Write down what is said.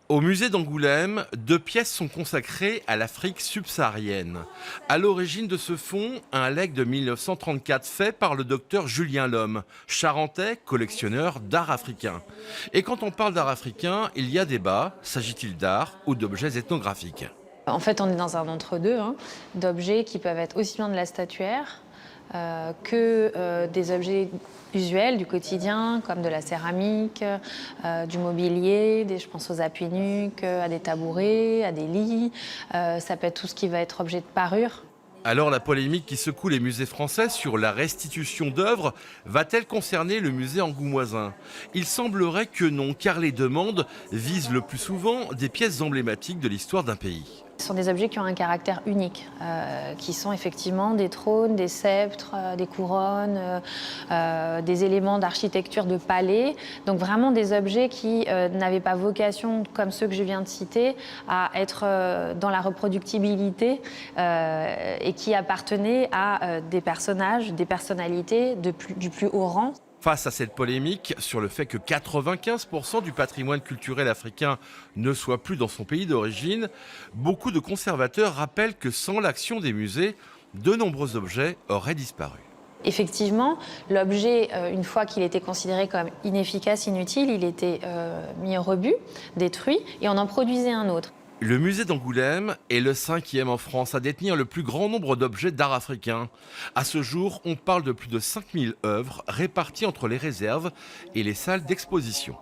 Au musée d'Angoulême, 2 pièces sont consacrées à l'Afrique subsaharienne. À l'origine de ce fonds, un legs de 1934 fait par le docteur Julien Lhomme, charentais, collectionneur d'art africain. Et quand on parle d'art africain, il y a débat, s'agit-il d'art ou d'objets ethnographiques? En fait, on est dans un entre-deux, hein, d'objets qui peuvent être aussi bien de la statuaire que des objets usuels du quotidien, comme de la céramique, du mobilier, je pense aux appuis-nuques, à des tabourets, à des lits. Ça peut être tout ce qui va être objet de parure. Alors la polémique qui secoue les musées français sur la restitution d'œuvres va-t-elle concerner le musée angoumoisin? Il semblerait que non, car les demandes visent le plus souvent des pièces emblématiques de l'histoire d'un pays. Ce sont des objets qui ont un caractère unique, qui sont effectivement des trônes, des sceptres, des couronnes, des éléments d'architecture de palais. Donc vraiment des objets qui n'avaient pas vocation, comme ceux que je viens de citer, à être dans la reproductibilité et qui appartenaient à des personnages, des personnalités du plus haut rang. Face à cette polémique sur le fait que 95% du patrimoine culturel africain ne soit plus dans son pays d'origine, beaucoup de conservateurs rappellent que sans l'action des musées, de nombreux objets auraient disparu. Effectivement, l'objet, une fois qu'il était considéré comme inefficace, inutile, il était mis au rebut, détruit, et on en produisait un autre. Le musée d'Angoulême est le 5e en France à détenir le plus grand nombre d'objets d'art africain. À ce jour, on parle de plus de 5000 œuvres réparties entre les réserves et les salles d'exposition.